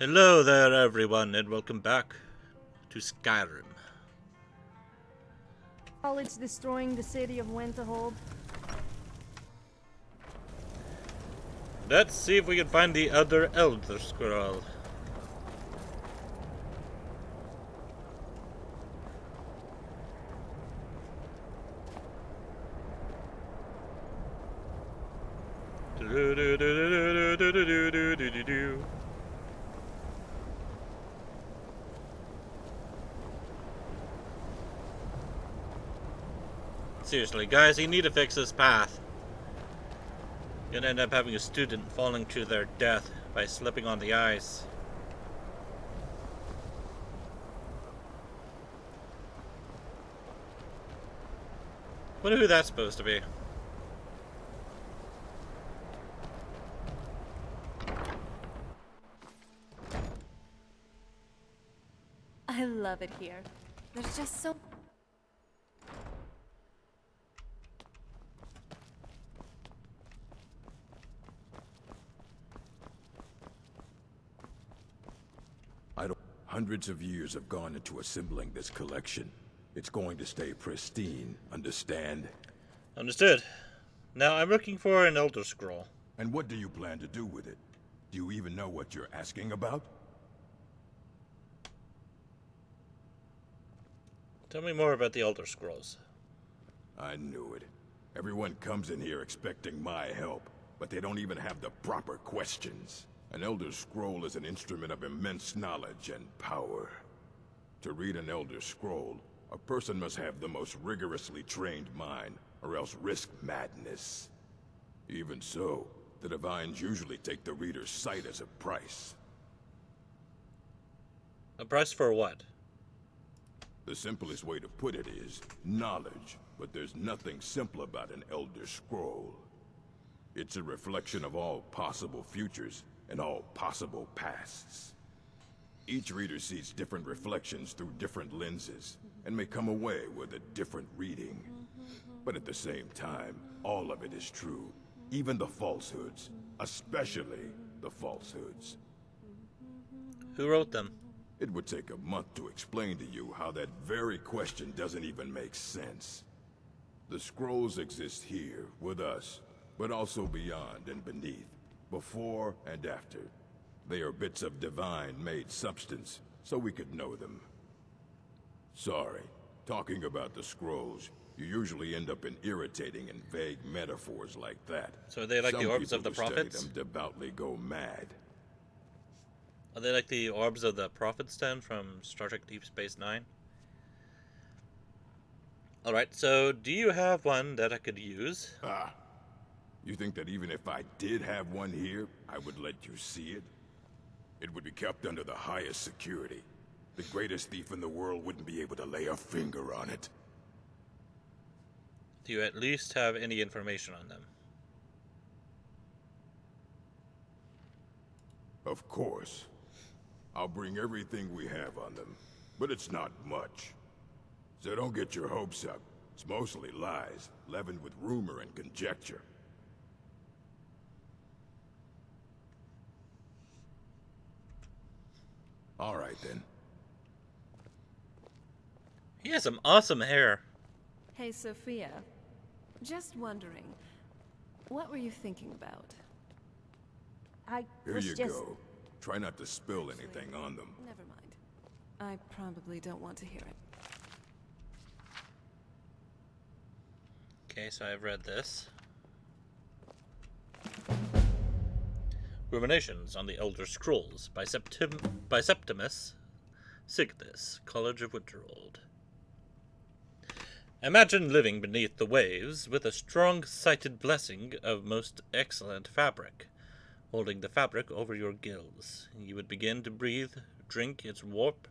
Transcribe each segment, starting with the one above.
Hello there, everyone, and welcome back to Skyrim. It's destroying the city of Winterhold. Let's see if we can find the other Elder Scroll. Seriously, guys, you need to fix this path. You're gonna end up having a student falling to their death by slipping on the ice. Wonder who that's supposed to be. I love it here. There's just so... Hundreds of years have gone into assembling this collection. It's going to stay pristine, understand? Understood. Now I'm looking for an Elder Scroll. And what do you plan to do with it? Do you even know what you're asking about? Tell me more about the Elder Scrolls. I knew it. Everyone comes in here expecting my help, but they don't even have the proper questions. An Elder Scroll is an instrument of immense knowledge and power. To read an Elder Scroll, a person must have the most rigorously trained mind, or else risk madness. Even so, the Divines usually take the reader's sight as a price. A price for what? The simplest way to put it is knowledge, but there's nothing simple about an Elder Scroll. It's a reflection of all possible futures and all possible pasts. Each reader sees different reflections through different lenses, and may come away with a different reading. But at the same time, all of it is true, even the falsehoods, especially the falsehoods. Who wrote them? It would take a month to explain to you how that very question doesn't even make sense. The scrolls exist here, with us, but also beyond and beneath. Before and after. They are bits of divine-made substance, so we could know them. Sorry, talking about the scrolls, you usually end up in irritating and vague metaphors like that. So are they like the orbs of the prophets? Some people who study them devoutly go mad. Are they like the orbs of the Prophet's Den from Star Trek Deep Space Nine? Alright, so do you have one that I could use? You think that even if I did have one here, I would let you see it? It would be kept under the highest security. The greatest thief in the world wouldn't be able to lay a finger on it. Do you at least have any information on them? Of course. I'll bring everything we have on them, but it's not much. So don't get your hopes up. It's mostly lies, leavened with rumor and conjecture. All right, then. He has some awesome hair. Hey, Sophia. Just wondering, what were you thinking about? Here you go. Try not to spill anything on them. Never mind. I probably don't want to hear it. Okay, so I've read this. Ruminations on the Elder Scrolls by Septimus Signus, College of Winterhold. Imagine living beneath the waves with a strong-sighted blessing of most excellent fabric, holding the fabric over your gills. You would begin to breathe, drink its warp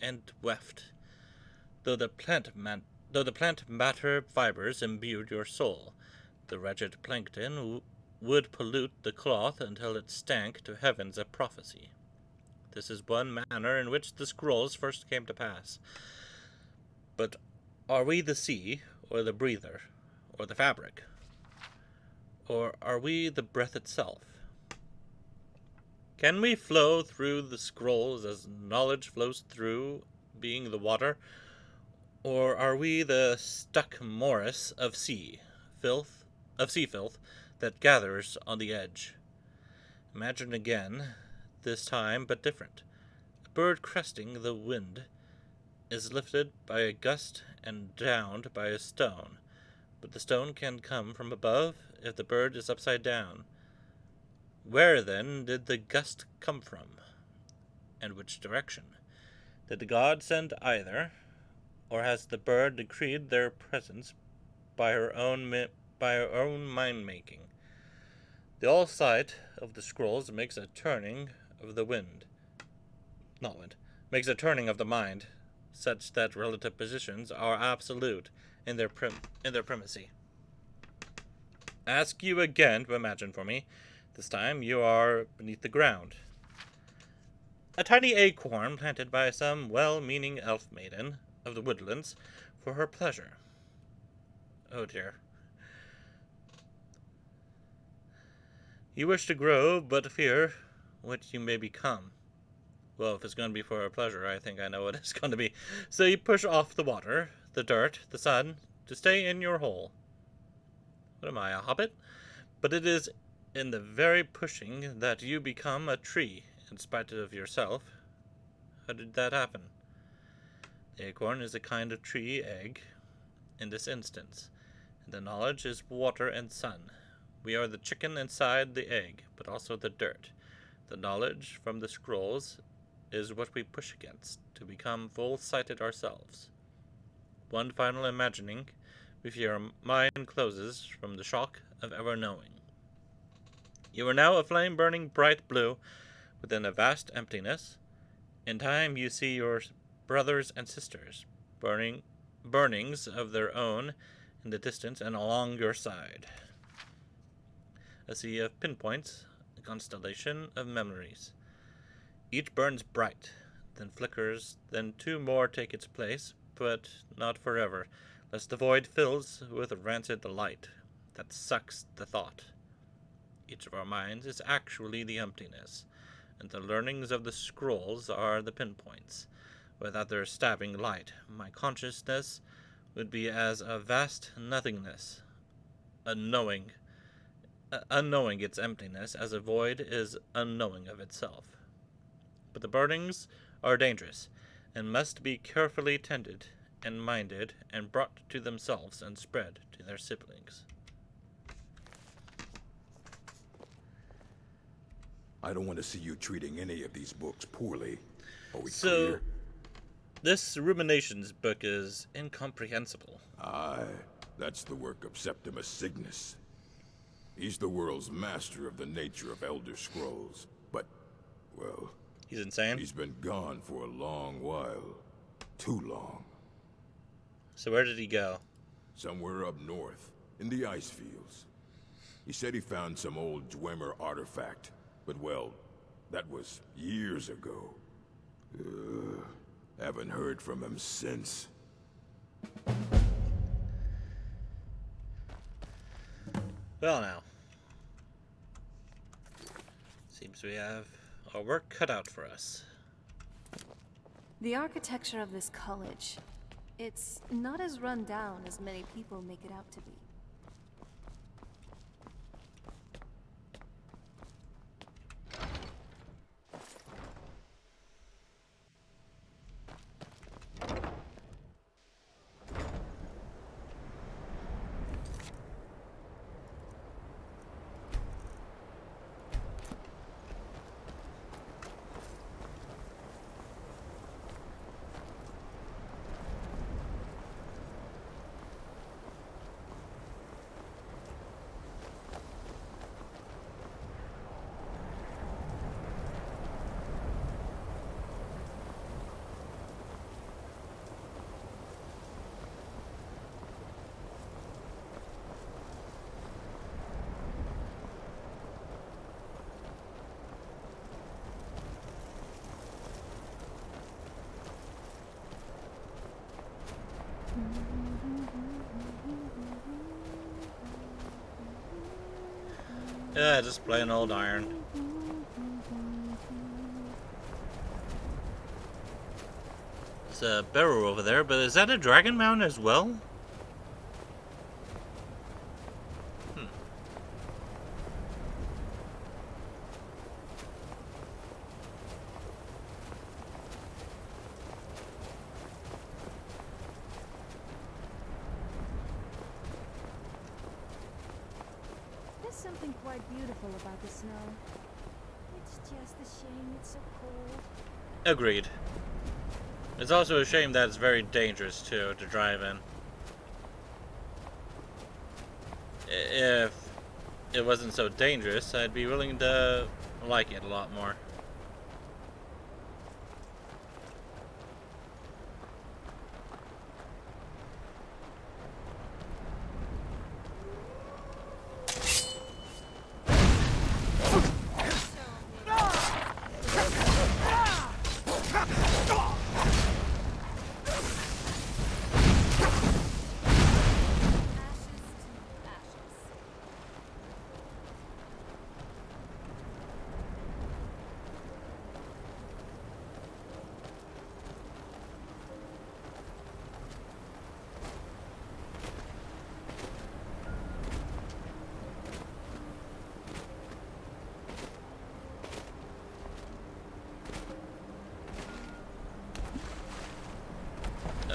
and weft, though the plant matter fibers imbued your soul. The wretched plankton would pollute the cloth until it stank to heavens a prophecy. This is one manner in which the scrolls first came to pass. But are we the sea, or the breather, or the fabric? Or are we the breath itself? Can we flow through the scrolls as knowledge flows through, being the water? Or are we the stuck morass of sea filth that gathers on the edge? Imagine again, this time but different. A bird cresting the wind is lifted by a gust and downed by a stone, but the stone can come from above if the bird is upside down. Where then did the gust come from, and which direction? Did the god send either, or has the bird decreed their presence by her own mind-making? The all sight of the scrolls makes a turning of the makes a turning of the mind, such that relative positions are absolute in their primacy. Ask you again to imagine for me. This time you are beneath the ground. A tiny acorn planted by some well-meaning elf maiden of the woodlands for her pleasure. Oh dear. You wish to grow, but fear what you may become. Well, if it's going to be for her pleasure, I think I know what it's going to be. So you push off the water, the dirt, the sun, to stay in your hole. What am I, a hobbit? But it is in the very pushing that you become a tree, in spite of yourself. How did that happen? The acorn is a kind of tree egg, in this instance, and the knowledge is water and sun. We are the chicken inside the egg, but also the dirt. The knowledge from the scrolls is what we push against, to become full-sighted ourselves. One final imagining, before your mind closes from the shock of ever knowing. You are now a flame burning bright blue within a vast emptiness. In time you see your brothers and sisters, burnings of their own in the distance and along your side. A sea of pinpoints, a constellation of memories. Each burns bright, then flickers, then two more take its place, but not forever, lest the void fills with rancid light that sucks the thought. Each of our minds is actually the emptiness, and the learnings of the scrolls are the pinpoints. Without their stabbing light, my consciousness would be as a vast nothingness, unknowing its emptiness as a void is unknowing of itself. But the burnings are dangerous, and must be carefully tended and minded and brought to themselves and spread to their siblings. I don't want to see you treating any of these books poorly. Are we So, clear? this Ruminations book is incomprehensible. Aye, that's the work of Septimus Cygnus. He's the world's master of the nature of Elder Scrolls. But, well, He's insane. he's been gone for a long while. Too long. So where did he go? Somewhere up north, in the ice fields. He said he found some old Dwemer artifact, but well, that was years ago. Haven't heard from him since. Well now. Seems we have our work cut out for us. The architecture of this college, it's not as run down as many people make it out to be. Yeah, just plain old iron. It's a barrow over there, but is that a dragon mound as well? There's something quite beautiful about the snow. It's just a shame it's so cold. Agreed. It's also a shame that it's very dangerous, too, to drive in. If it wasn't so dangerous, I'd be willing to like it a lot more.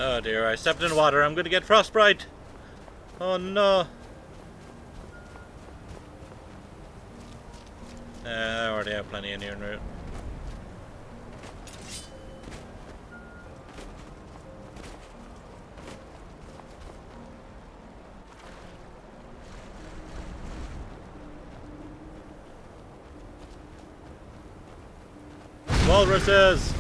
Oh dear, I stepped in water. I'm gonna get frostbite. Oh no. I already have plenty in here en route. Walruses!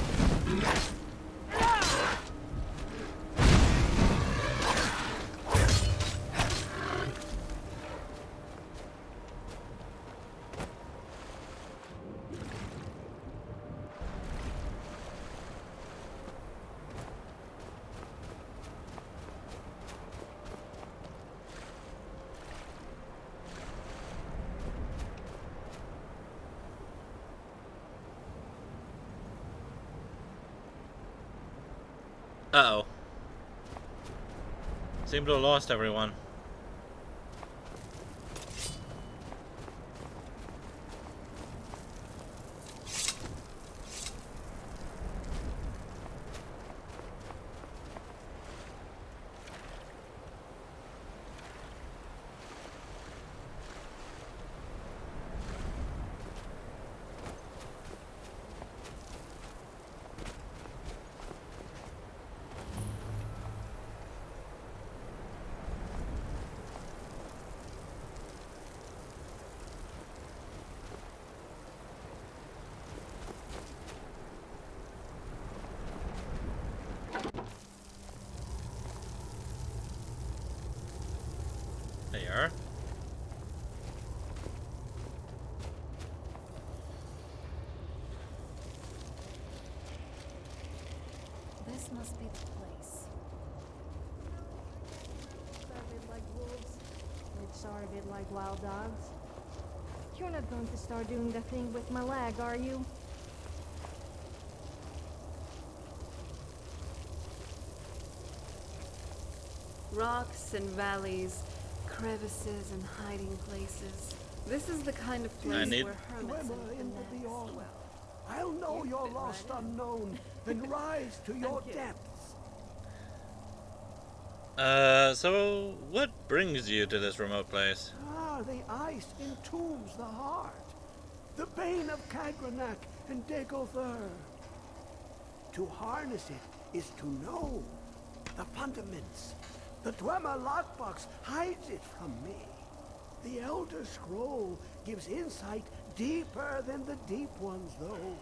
Uh-oh. Seem to have lost everyone. There you are. This must be the place. Are a bit like wolves. Which are a bit like wild dogs. You're not going to start doing the thing with my leg, are you? Rocks and valleys, crevices and hiding places. This is the kind of place need- where hermits Swimmer and into the fanatics all. dwell. I'll know You your fit lost right in. unknown and rise to your Thank you. depths. So what brings you to this remote place? Ah, the ice entombs the heart. The bane of Kagranak and Degother. To harness it is to know the fundaments. The Dwemer lockbox hides it from me. The Elder Scroll gives insight deeper than the deep ones, though,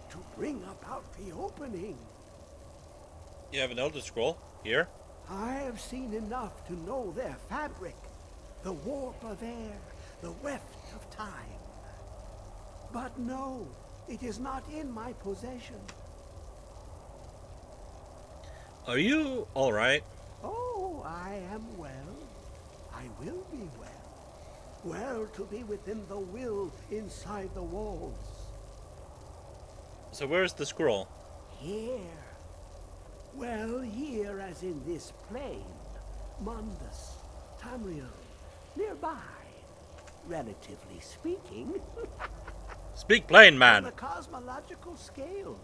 to bring about the opening. You have an Elder Scroll here? I have seen enough to know their fabric, the warp of air, the weft of time. But no, it is not in my possession. Are you alright? Oh, I am well. I will be well. Well to be within the will inside the walls. So where's the scroll? Here. Well, here as in this plain, Mundus, Tamriel, nearby, relatively speaking. Speak plain, On man. the cosmological scale,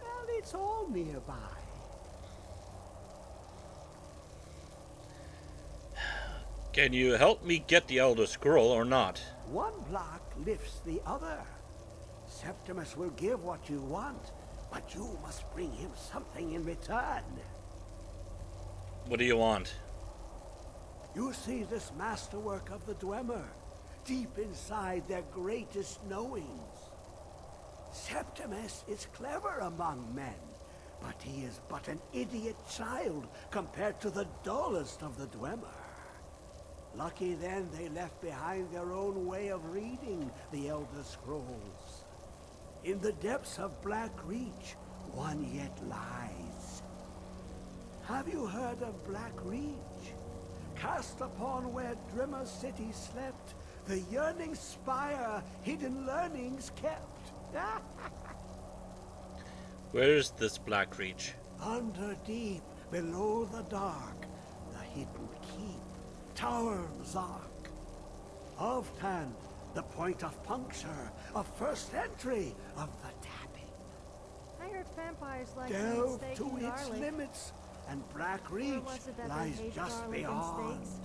well, it's all nearby. Can you help me get the Elder Scroll or not? One block lifts the other. Septimus will give what you want, but you must bring him something in return. What do you want? You see this masterwork of the Dwemer, deep inside their greatest knowings. Septimus is clever among men, but he is but an idiot child compared to the dullest of the Dwemer. Lucky then they left behind their own way of reading the Elder Scrolls. In the depths of Black Reach, one yet lies. Have you heard of Black Reach? Cast upon where Drimmer City slept, the yearning spire hidden learnings kept. Where's this Black Reach? Under deep, below the dark, the hidden keep, Tower Zark. Ovtan, the point of puncture, of first entry, of the tapping. I heard vampires like Delve steak to and its garlic. limits, and Black Or Reach was it that they lies hate just garlic and beyond. steaks?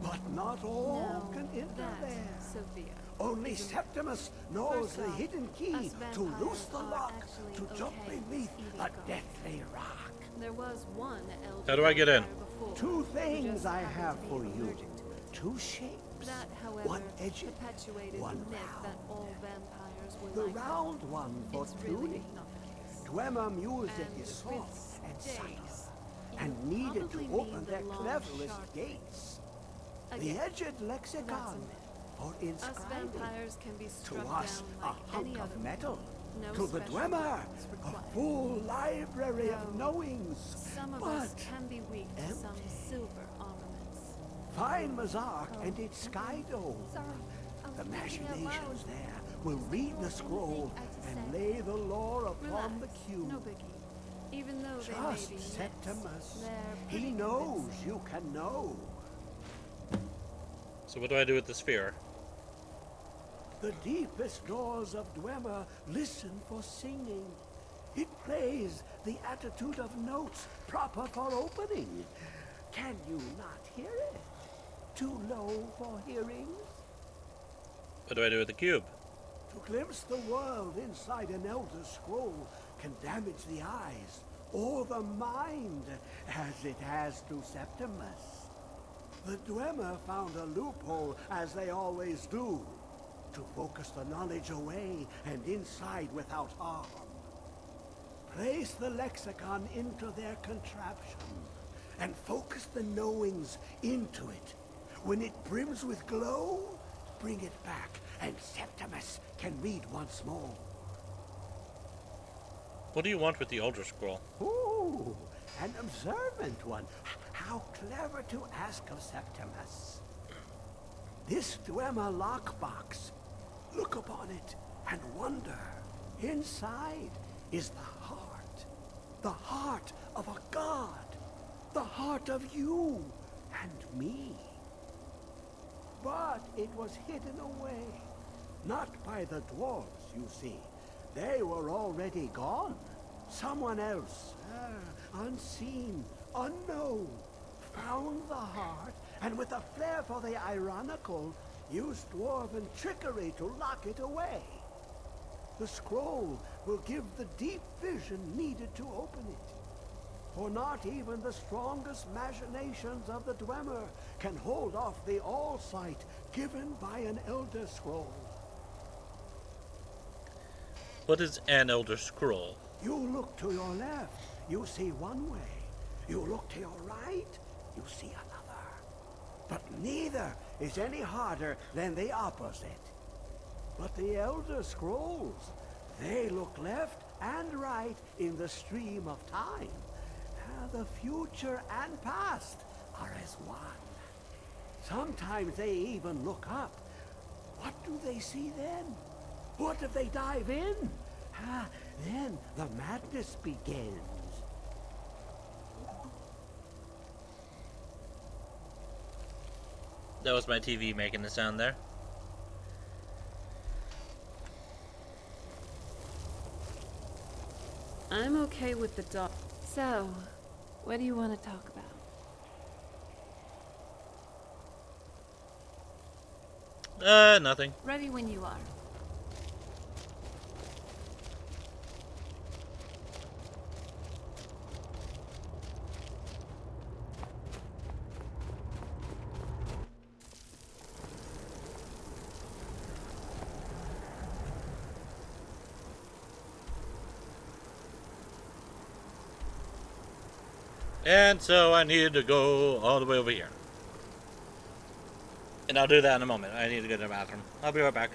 But not all No, can enter that, there. Sophia. Only isn't- Septimus knows First the off, hidden key us to loose vampires the are lock, actually to jump okay beneath eating a garlic. deathly rock. There was one elder How do I get in? vampire before Two who things just I happened have to be for you. allergic to it. Two shapes. That, however, one edged, perpetuated one the myth that round. all vampires were The like that. round one for It's really tuning. not the case. Dwemer music And is with soft and days, subtle, you and needed to probably open mean the their long, cleverest sharp gates. The Again, edged that's a lexicon myth. for Us inscribing. vampires can be To struck us, down a like any hunk other of metal. No To the special Dwemer, talents a required. full library of Though knowings. Some of but us can be weak to some empty. silver armaments. Find Mazark and its sky dome. Sorry, I was The thinking out machinations loud. there will read the scroll and lay the lore upon the Relax, cube. no biggie. Even though they may Trust be myths, Septimus. they're He pretty knows convincing. you can know. So what do I do with the sphere? The deepest doors of Dwemer listen for singing. It plays the attitude of notes proper for opening. Can you not hear it? Too low for hearing? What do I do with the cube? To glimpse the world inside an Elder Scroll can damage the eyes or the mind, as it has to Septimus. The Dwemer found a loophole, as they always do, to focus the knowledge away and inside without harm. Place the lexicon into their contraption, and focus the knowings into it. When it brims with glow, bring it back, and Septimus can read once more. What do you want with the Elder Scroll? Ooh, an observant one. How clever to ask of Septimus. This Dwemer lockbox. Look upon it and wonder. Inside is the heart. The heart of a god. The heart of you and me. But it was hidden away. Not by the dwarves, you see. They were already gone. Someone else, unseen, unknown, found the heart, and with a flair for the ironical, used dwarven trickery to lock it away. The scroll will give the deep vision needed to open it. For not even the strongest machinations of the Dwemer can hold off the all-sight given by an Elder Scroll. What is an Elder Scroll? You look to your left, you see one way. You look to your right, you see another. But neither is any harder than the opposite. But the Elder Scrolls, they look left and right in the stream of time. The future and past are as one. Sometimes they even look up. What do they see then? What if they dive in? Then the madness begins. That was my TV making the sound there. I'm okay with the dog. So, what do you want to talk about? Nothing. Ready when you are. And so I needed to go all the way over here. And I'll do that in a moment. I need to go to the bathroom. I'll be right back.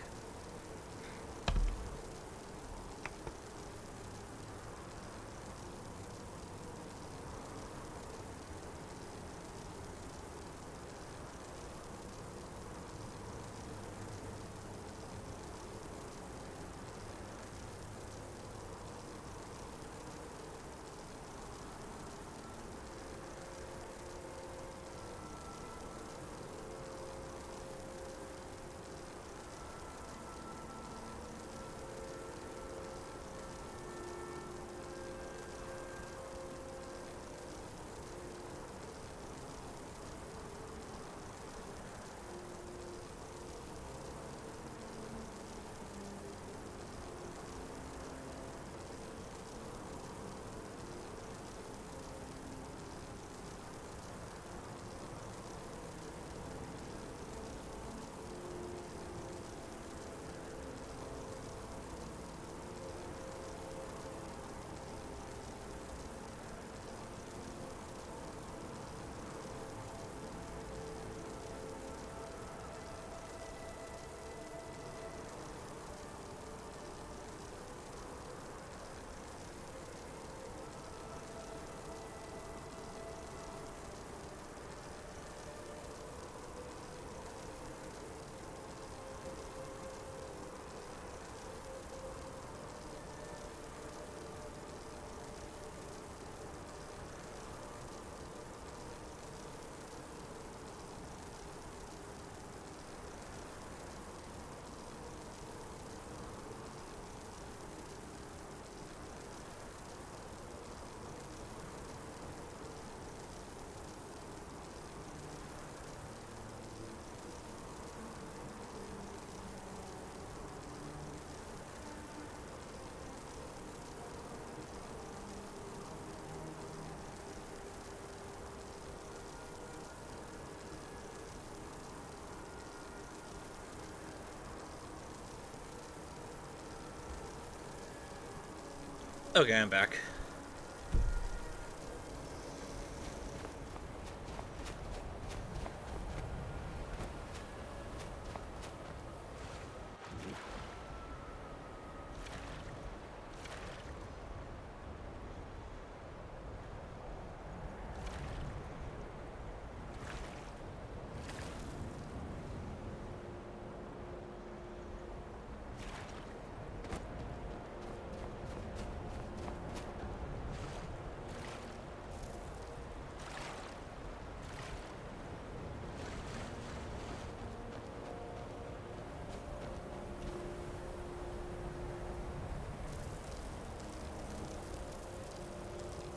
Okay, I'm back.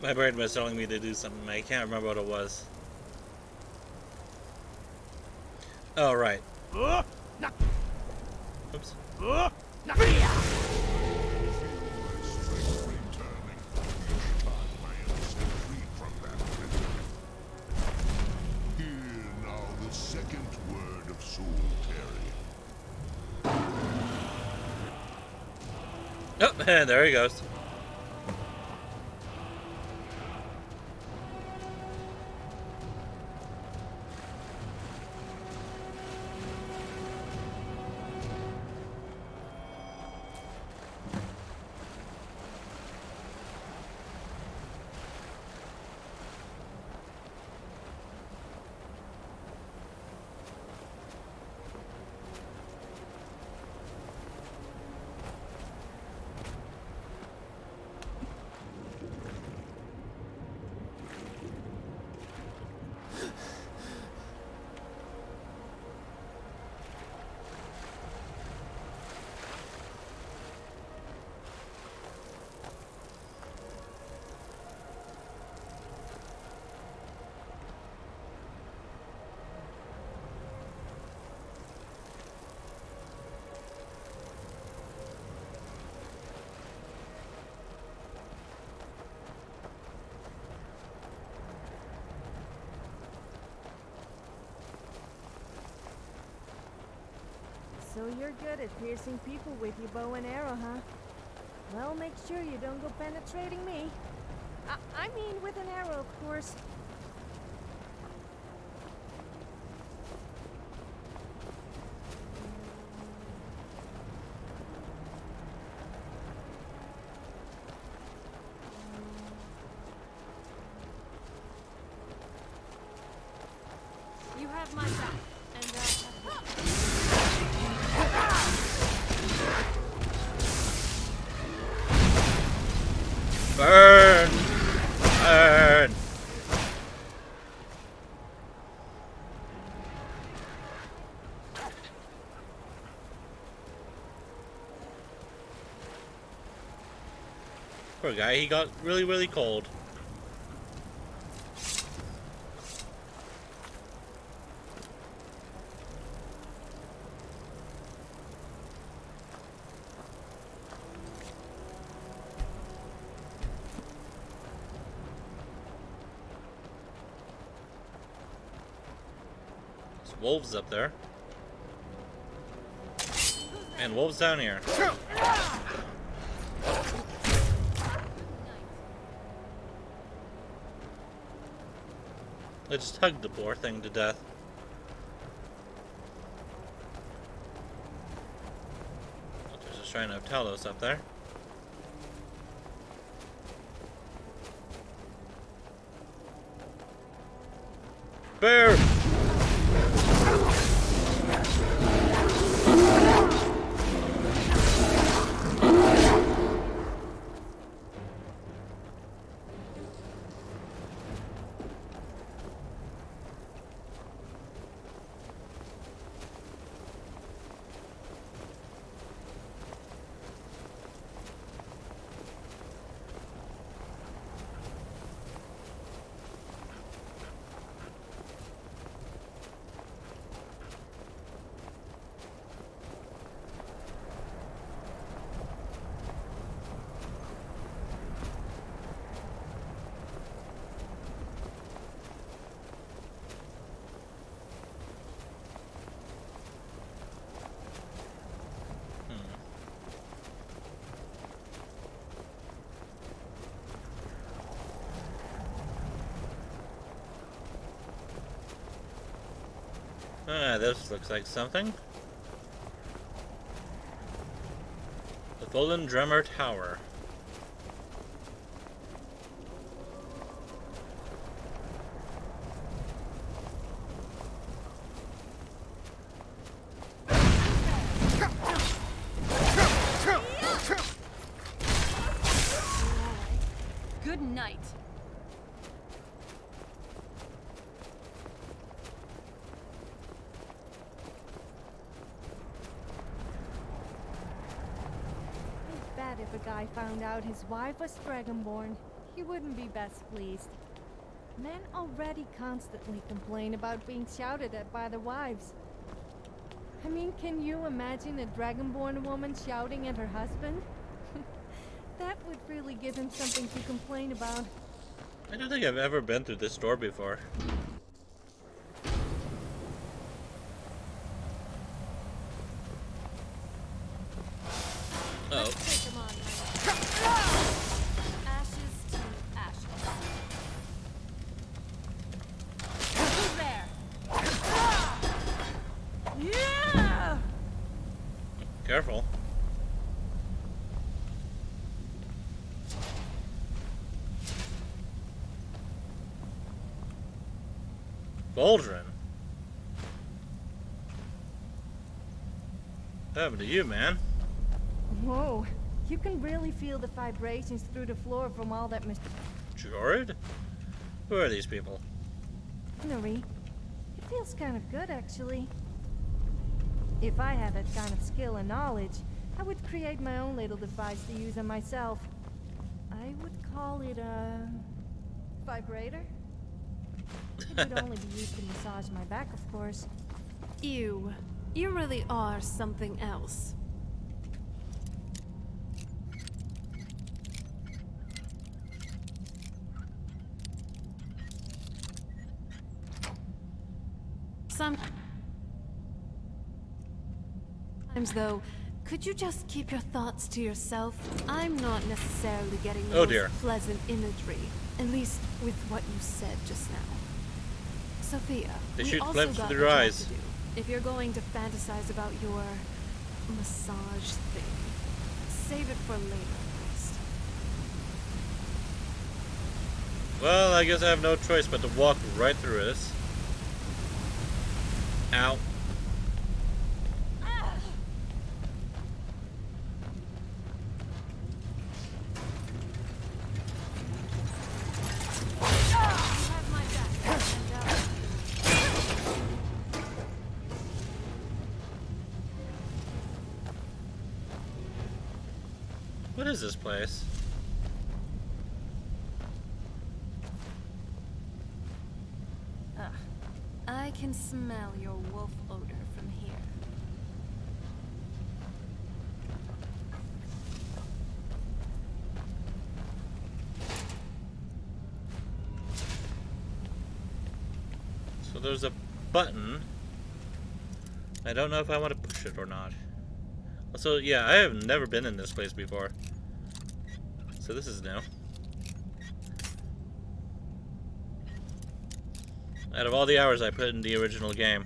My brain was telling me to do something. I can't remember what it was. Oh, right. Oops. Oh, there he goes. So you're good at piercing people with your bow and arrow, huh? Well, make sure you don't go penetrating me. I mean with an arrow, of course. You have my back, and Burn! Burn! Poor guy, he got really, really cold. There's wolves up there. And wolves down here. I just hugged the poor thing to death. There's a shrine of Talos up there. Bear! Ah, this looks like something. The Fallen Drummer Tower. good night. I bet if a guy found out his wife was Dragonborn, he wouldn't be best pleased. Men already constantly complain about being shouted at by their wives. I mean, can you imagine a Dragonborn woman shouting at her husband? That would really give him something to complain about. I don't think I've ever been through this door before. Oh. Take them on, my ashes to ashes. Who's there? Yeah! Careful. Baldrin. What happened to you, man? Whoa, you can really feel the vibrations through the floor from all that Jorid? Who are these people? machinery. It feels kind of good, actually. If I had that kind of skill and knowledge, I would create my own little device to use on myself. I would call it a vibrator. It would only be used to massage my back, of course. Ew. You really are something else. Sometimes, though, could you just keep your thoughts to yourself? I'm not necessarily getting the Oh, most dear. pleasant imagery, at least with what you said just now. Sophia, They we shoot also flames got through a their job eyes. to do. If you're going to fantasize about your massage thing, save it for later, at least. Well, I guess I have no choice but to walk right through this. Ow. Have my back. And, What is this place? I can smell your wolf odor from here. So there's a button. I don't know if I want to push it or not. Also, yeah, I have never been in this place before. So this is new. Out of all the hours I put in the original game.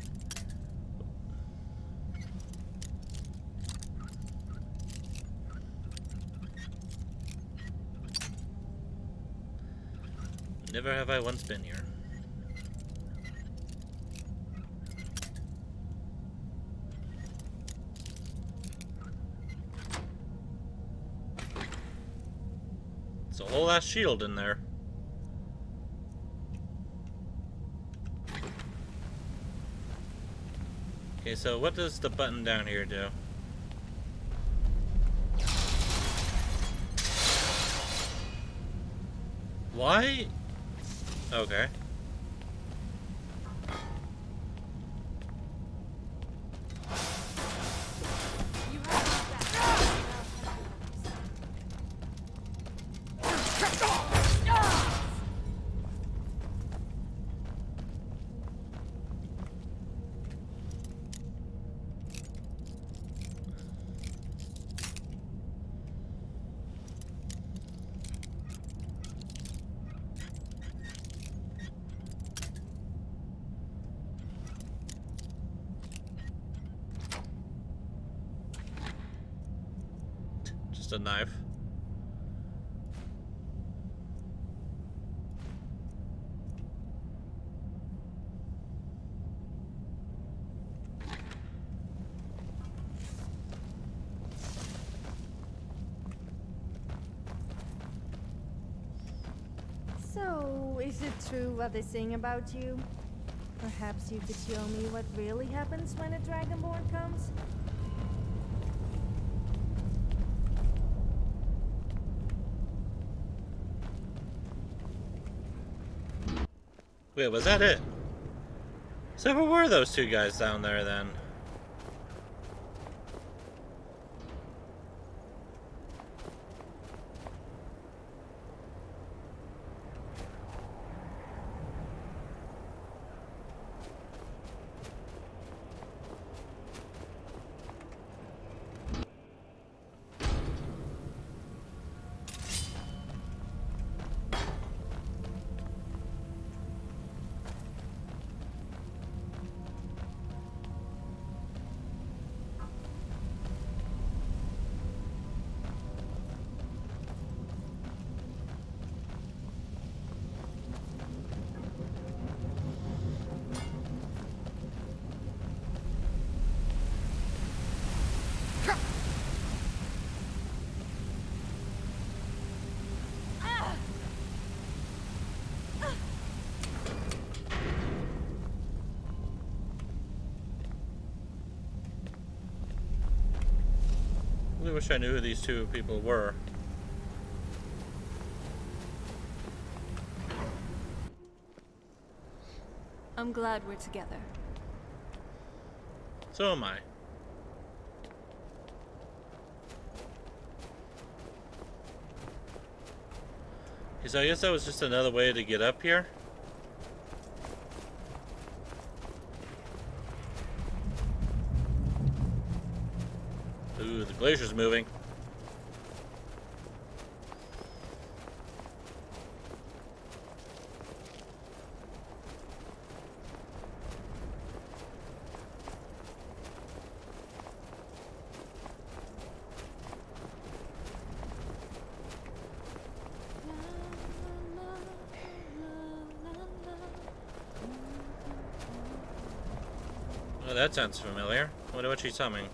Never have I once been here. It's a whole ass shield in there. Okay, so what does the button down here do? Why? Okay. You have my back. Just a knife. So, is it true what they sing about you? Perhaps you could show me what really happens when a Dragonborn comes? Wait, was that it? So who were those two guys down there then? I wish I knew who these two people were. I'm glad we're together. So am I. Okay, so I guess that was just another way to get up here. glacier's moving. Oh, that sounds familiar. I wonder what she's humming.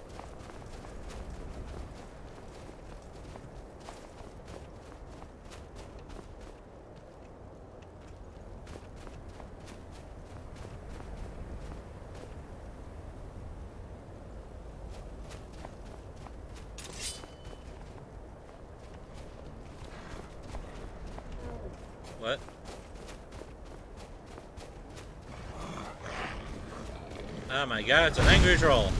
What? Oh my god, it's an angry troll.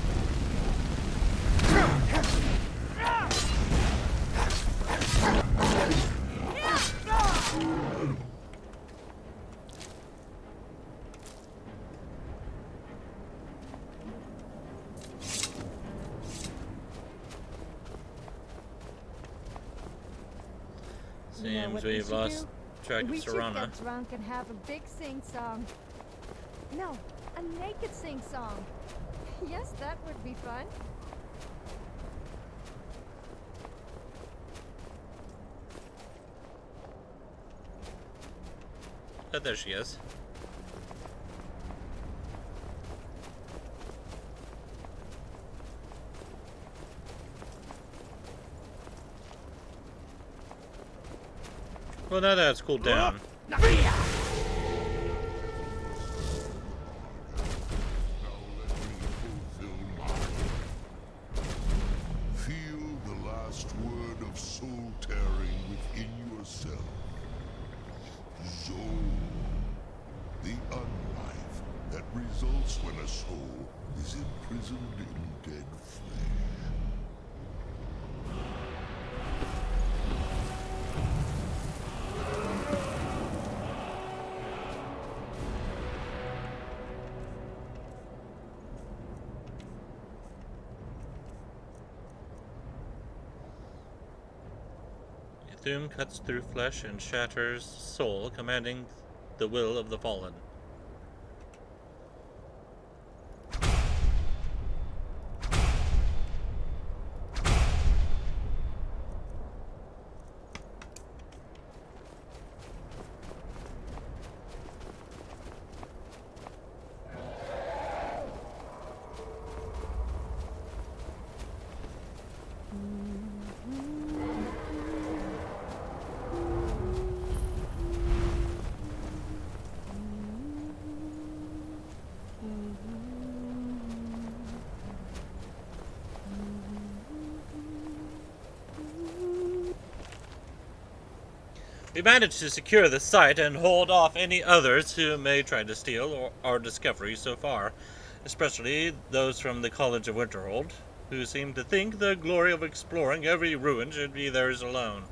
You know Seems what we've should lost do? track of We should Serana. get drunk and have a big sing-song. No, a naked sing-song. Yes, that would be fun. Oh, there she is. Well, now that it's cooled down. Feel the last word of soul tearing within yourself. Soul. The unlife that results when a soul is imprisoned in dead flesh. Doom cuts through flesh and shatters soul, commanding the will of the fallen. We managed to secure the site and hold off any others who may try to steal our discovery so far, especially those from the College of Winterhold, who seem to think the glory of exploring every ruin should be theirs alone.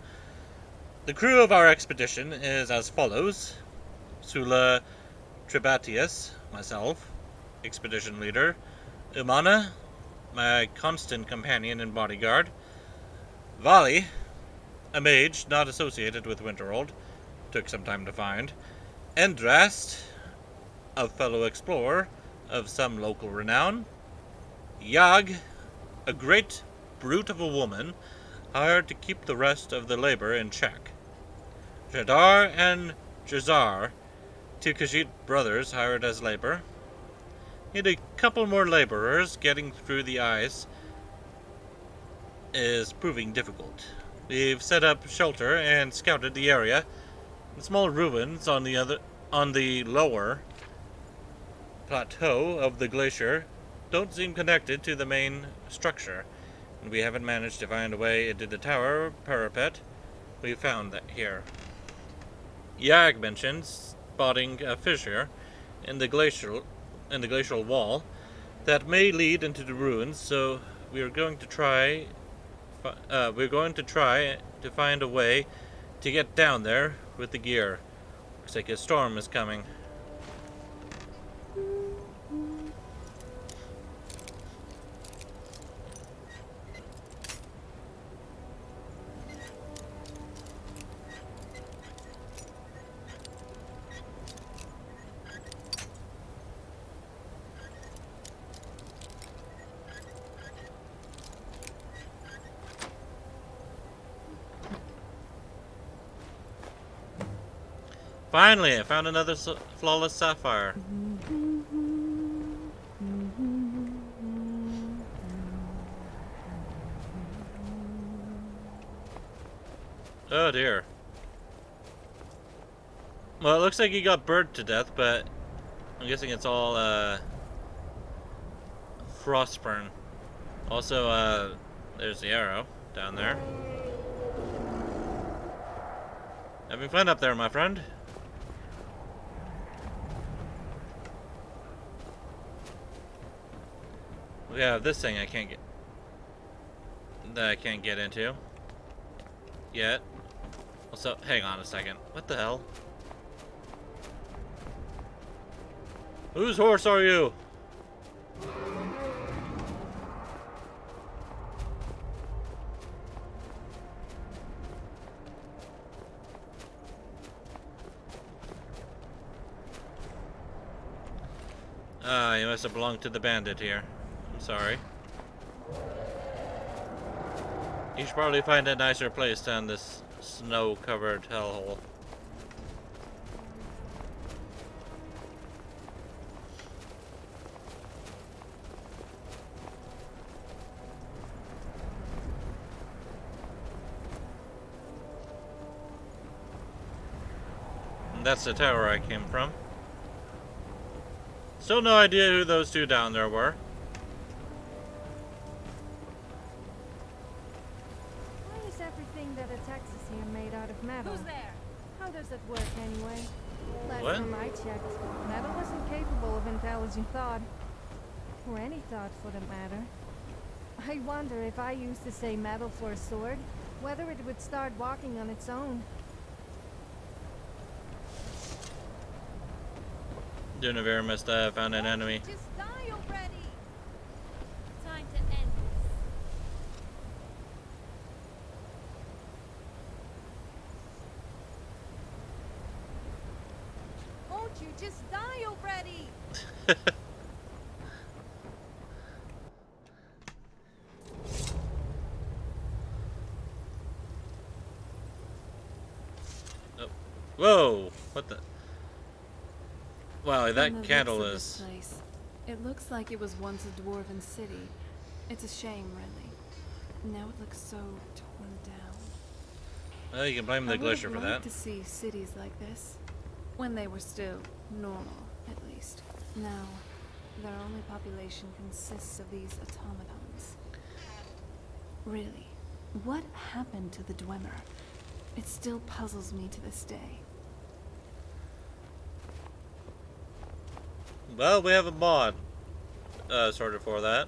The crew of our expedition is as follows: Sula Tribatius, myself, expedition leader; Umana, my constant companion and bodyguard; Vali, a mage not associated with Winterhold, took some time to find; Endrast, a fellow explorer of some local renown; Yag, a great brute of a woman, hired to keep the rest of the labor in check; Jadar and Jazar, two Khajiit brothers hired as labor. Need a couple more laborers. Getting through the ice is proving difficult. We've set up shelter and scouted the area. The small ruins on the lower plateau of the glacier don't seem connected to the main structure, and we haven't managed to find a way into the tower parapet we found that here. Yag mentions spotting a fissure in the glacial wall that may lead into the ruins, so we're going to try to find a way to get down there with the gear. Looks like a storm is coming. Finally, I found another flawless sapphire. Oh dear. Well, it looks like he got burned to death, but I'm guessing it's all frostburn. Also, there's the arrow down there. Having fun up there, my friend. We have this thing I can't get, that I can't get into yet. Also, hang on a second. What the hell? Whose horse are you? Ah, you must have belonged to the bandit here. I'm sorry. You should probably find a nicer place than this snow-covered hellhole. And that's the tower I came from. Still no idea who those two down there were. Why is everything that attacks us here made out of metal? Who's there? How does it work anyway? Last What? time I checked, metal wasn't capable of intelligent thought. Or any thought for that matter. I wonder if I used to say metal for a sword, whether it would start walking on its own. Dunaver must have found an enemy. Just die already! Time to end this. Won't you just die already? Oh. Whoa! What the? Wow, From that the candle looks of is... this place, it looks like it was once a dwarven city. It's a shame, really. Now it looks so torn down. Well, you can blame the I would glacier have for liked that. to see cities like this, when they were still normal, at least. Now, their only population consists of these automatons. Really, what happened to the Dwemer? It still puzzles me to this day. Well, we have a mod sort of for that.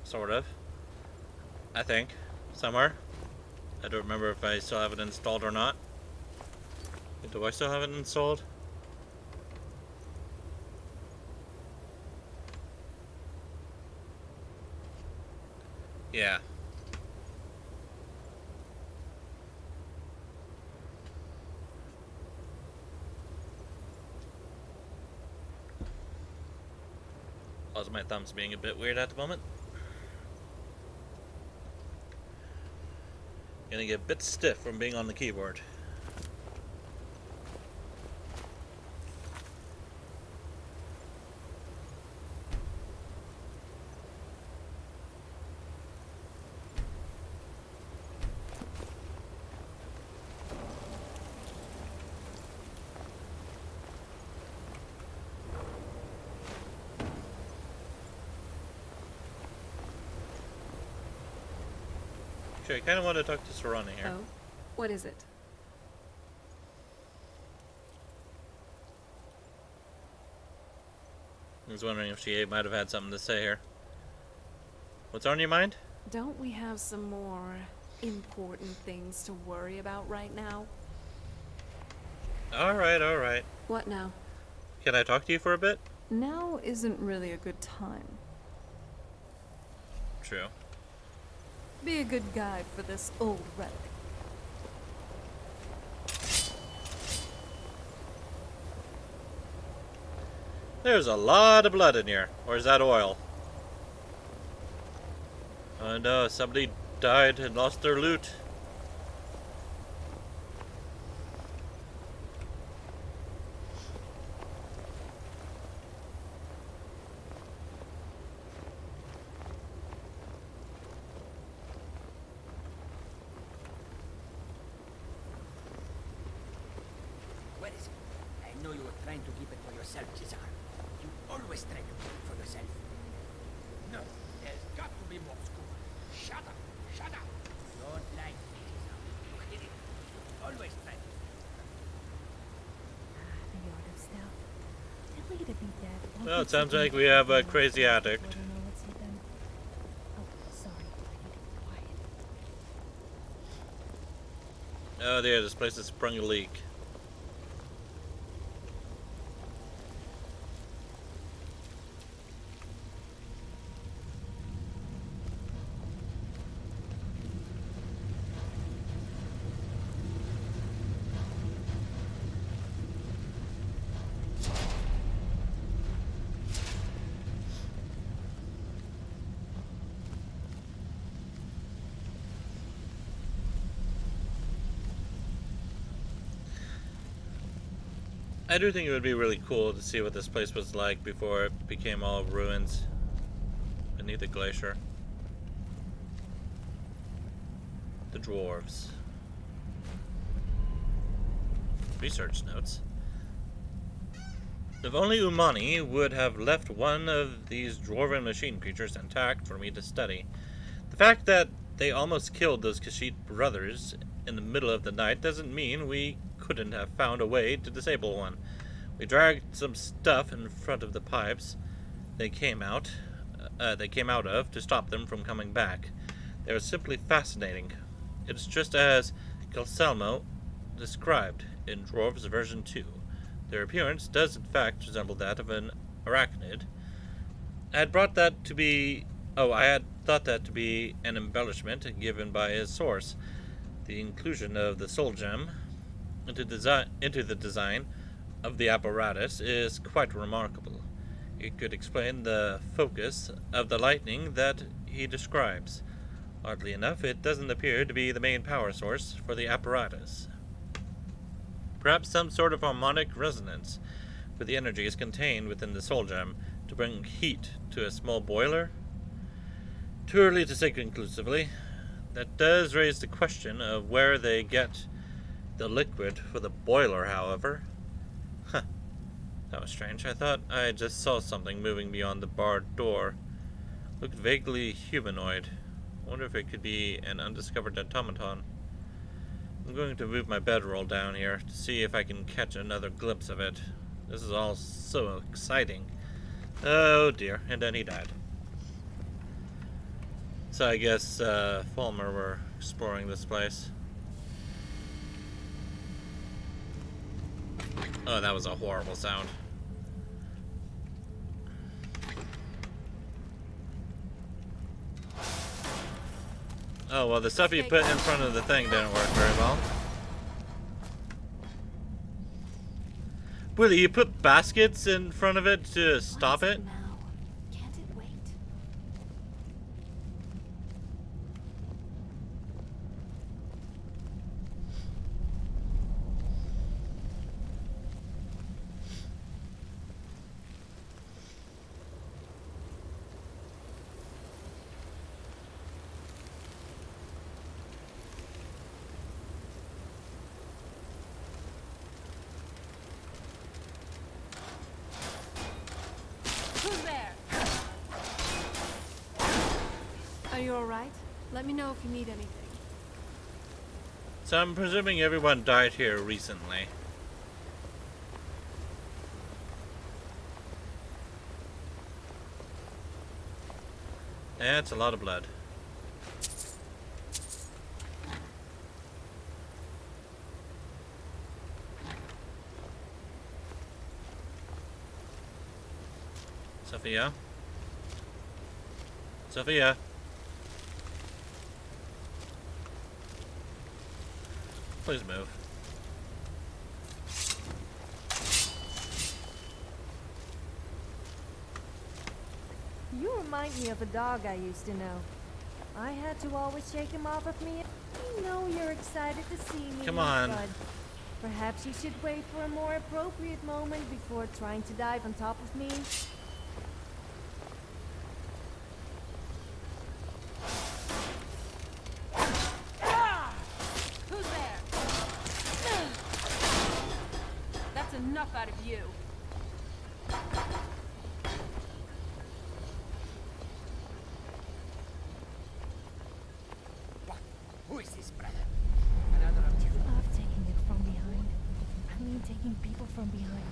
Sort of. I think. Somewhere. I don't remember if I still have it installed or not. Do I still have it installed? Yeah. Also, my thumb's being a bit weird at the moment. Gonna get a bit stiff from being on the keyboard. Actually, I kind of want to talk to Serana here. Oh, what is it? I was wondering if she might have had something to say here. What's on your mind? Don't we have some more important things to worry about right now? Alright, alright. What now? Can I talk to you for a bit? Now isn't really a good time. True. Be a good guide for this old relic. There's a lot of blood in here. Or is that oil? Oh no, somebody died and lost their loot. know you were trying to keep it for yourself, Cesar. You always try to keep it for yourself. No, there's got to be more school. Shut up! Shut up! Don't lie to me, Cesar. You hit it. You always try to. The art of stealth. Really to be dead. Well, it sounds like we have a crazy addict. I don't know what's hidden. Oh, sorry. I need to be quiet. Oh, there, this place has sprung a leak. I do think it would be really cool to see what this place was like before it became all ruins beneath the glacier. The dwarves. Research notes. If only Umani would have left one of these dwarven machine creatures intact for me to study. The fact that they almost killed those Kashit brothers in the middle of the night doesn't mean we couldn't have found a way to disable one. We dragged some stuff in front of the pipes they came out of to stop them from coming back. They were simply fascinating. It's just as Calcelmo described in Dwarves version 2. Their appearance does in fact resemble that of an arachnid. I had thought that to be an embellishment given by his source. The inclusion of the soul gem into the design of the apparatus is quite remarkable. It could explain the focus of the lightning that he describes. Oddly enough, it doesn't appear to be the main power source for the apparatus. Perhaps some sort of harmonic resonance with the energies contained within the soul gem to bring heat to a small boiler? Too early to say conclusively. That does raise the question of where they get the liquid for the boiler, however. Huh. That was strange. I thought I just saw something moving beyond the barred door. Looked vaguely humanoid. I wonder if it could be an undiscovered automaton. I'm going to move my bedroll down here to see if I can catch another glimpse of it. This is all so exciting. Oh dear, and then he died. So I guess Fulmer were exploring this place. Oh, that was a horrible sound. Oh, well, the stuff you put in front of the thing didn't work very well. Really, you put baskets in front of it to stop it? Now, can't it wait? Who's there? Are you alright? Let me know if you need anything. So I'm presuming everyone died here recently. That's a lot of blood. Sophia? Sophia? Please move. You remind me of a dog I used to know. I had to always shake him off of me. I know you're excited to see me, Come on. but perhaps you should wait for a more appropriate moment before trying to dive on top of me. Who's there? That's enough out of you. What? Who is this, brother? Another of you? Love taking it from behind. I mean, taking people from behind.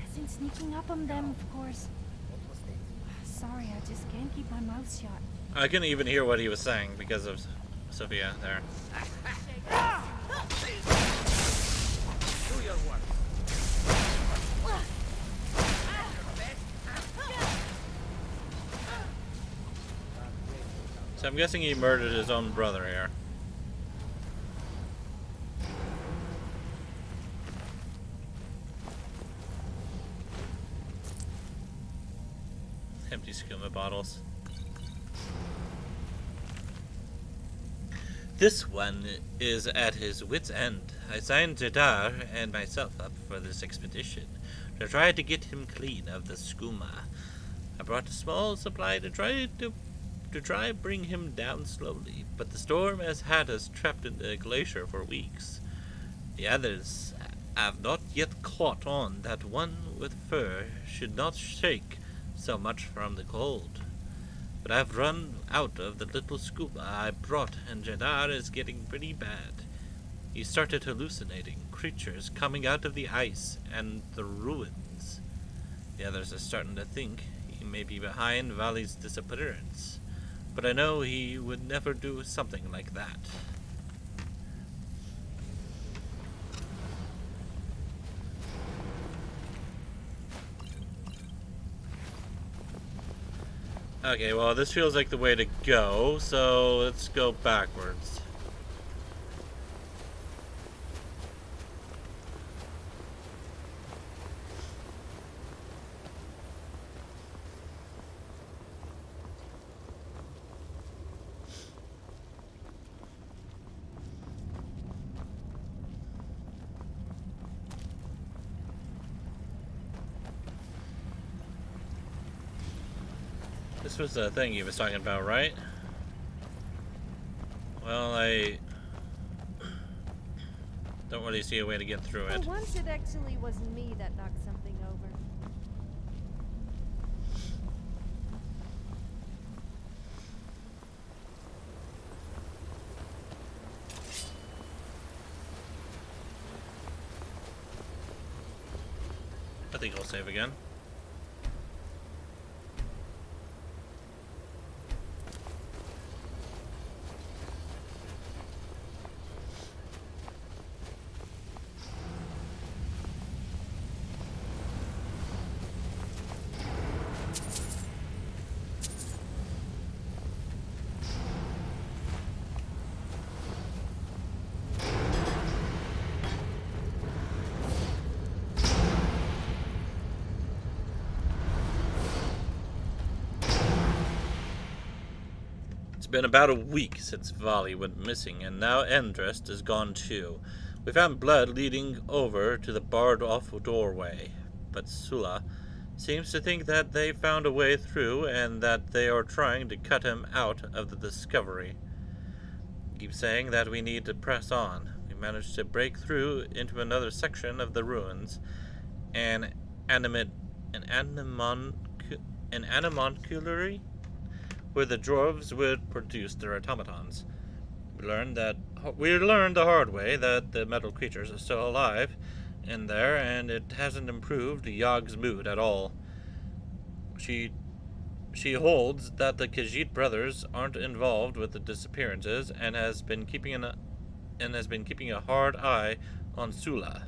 As in sneaking up on them, of course. What was that? Sorry, I just can't keep my mouth shut. I couldn't even hear what he was saying because of Sophia there. Do your work. So I'm guessing he murdered his own brother here. Empty skooma bottles. This one is at his wit's end. I signed Jadar and myself up for this expedition to try to get him clean of the skooma. I brought a small supply to try bring him down slowly, but the storm has had us trapped in the glacier for weeks. The others have not yet caught on that one with fur should not shake so much from the cold. But I've run out of the little scuba I brought, and Jadar is getting pretty bad. He started hallucinating creatures coming out of the ice and the ruins. The others are starting to think he may be behind Vali's disappearance, but I know he would never do something like that. Okay, well, this feels like the way to go, so let's go backwards. This was the thing he was talking about, right? Well, I don't really see a way to get through it. For once, it actually wasn't me that knocked something over. I think I'll save again. It's been about a week since Vali went missing, and now Endrest is gone too. We found blood leading over to the barred-off doorway, but Sula seems to think that they found a way through and that they are trying to cut him out of the discovery. He keeps saying that we need to press on. We managed to break through into another section of the ruins, an animonculary, where the dwarves would produce their automatons. We learned the hard way that the metal creatures are still alive in there, and it hasn't improved Yog's mood at all. She holds that the Khajiit brothers aren't involved with the disappearances and has been keeping a hard eye on Sula.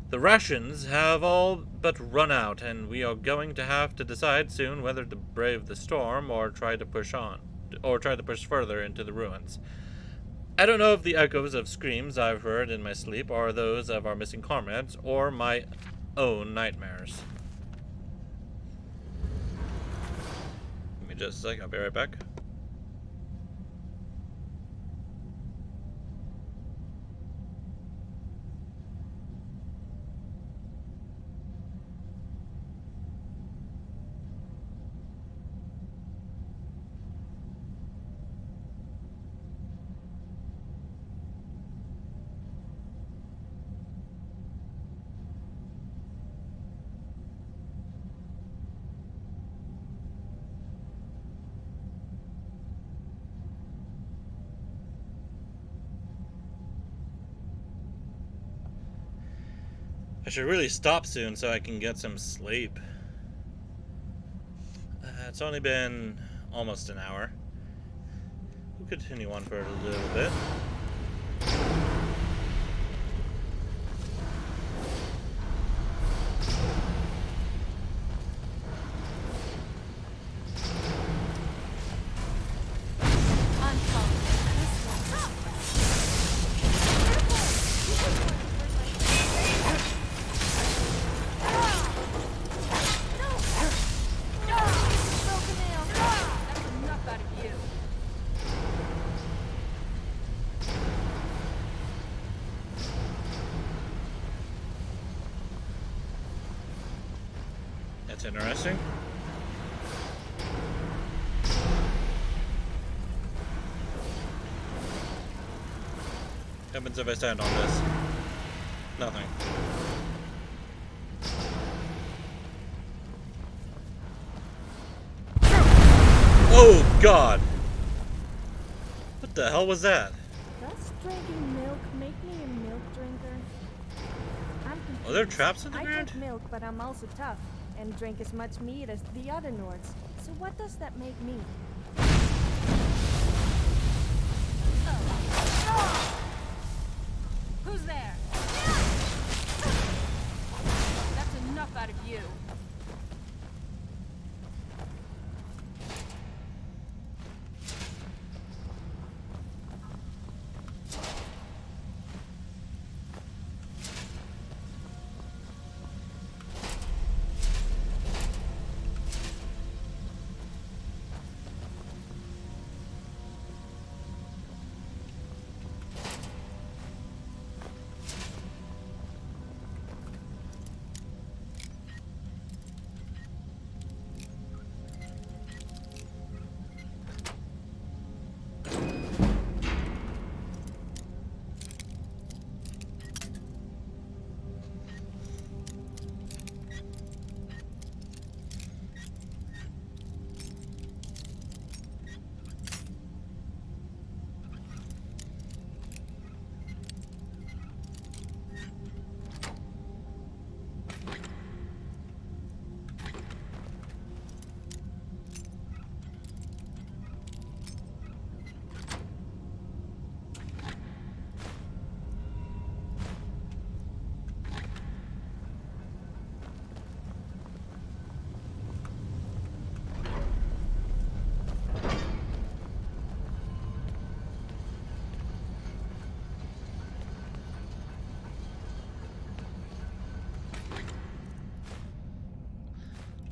The rations have all but run out, and we are going to have to decide soon whether to brave the storm or try to push further into the ruins. I don't know if the echoes of screams I've heard in my sleep are those of our missing comrades or my own nightmares. Give me just a sec, I'll be right back. I should really stop soon so I can get some sleep. It's only been almost an hour. We'll continue on for a little bit. That's interesting. What happens if I stand on this? Nothing. Oh God! What the hell was that? Does drinking milk make me a milk drinker? I'm confused. Are there traps in the I ground? drink milk, but I'm also tough, and drink as much meat as the other Nords. So what does that make me? Who's there? That's enough out of you.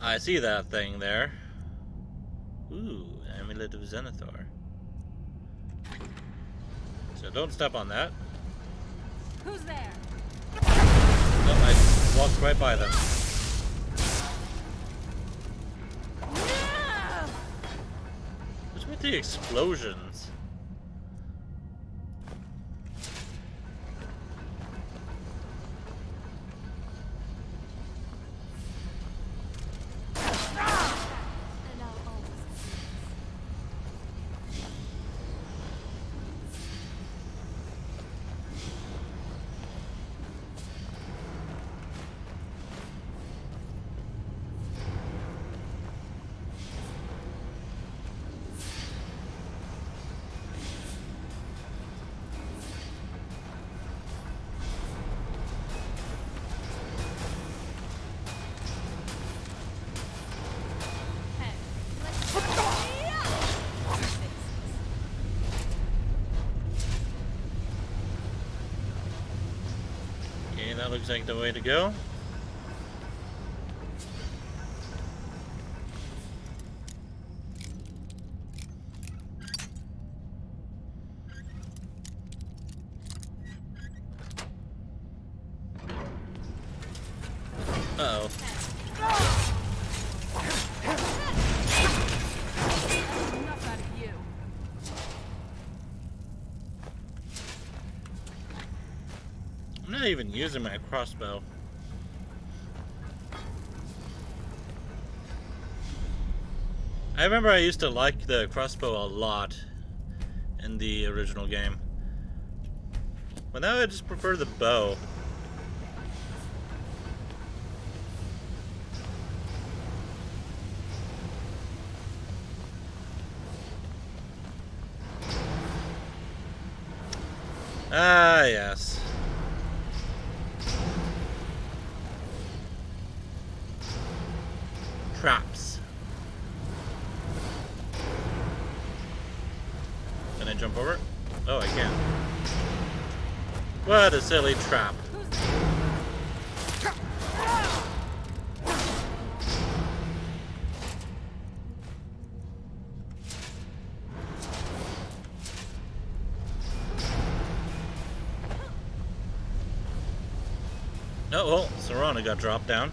I see that thing there. Ooh, Amulet of Zenithor. So don't step on that. Who's there? No, I walked right by them. What's with the explosions? Okay, that looks like the way to go. Uh-oh. Enough out of you. I'm not even using my crossbow. I remember I used to like the crossbow a lot in the original game. But now I just prefer the bow. Ah, yes. Traps. Can I jump over? Oh, I can. What a silly trap. Oh, well, Serana got dropped down.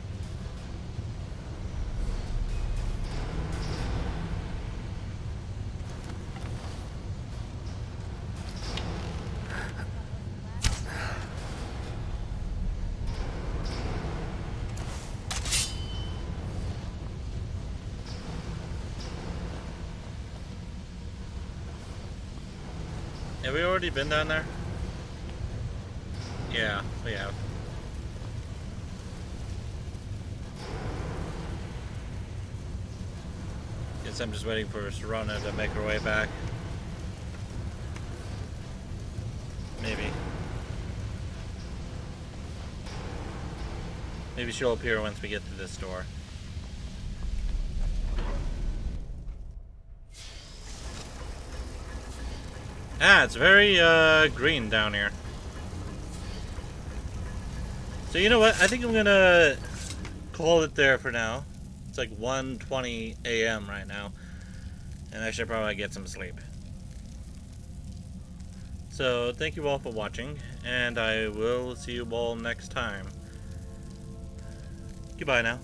Have we already been down there? Yeah, we have. Guess I'm just waiting for Serana to make her way back. Maybe. Maybe she'll appear once we get to this door. Ah, it's very green down here. So you know what? I think I'm gonna call it there for now. It's like 1:20 a.m. right now, and I should probably get some sleep. So thank you all for watching, and I will see you all next time. Goodbye now.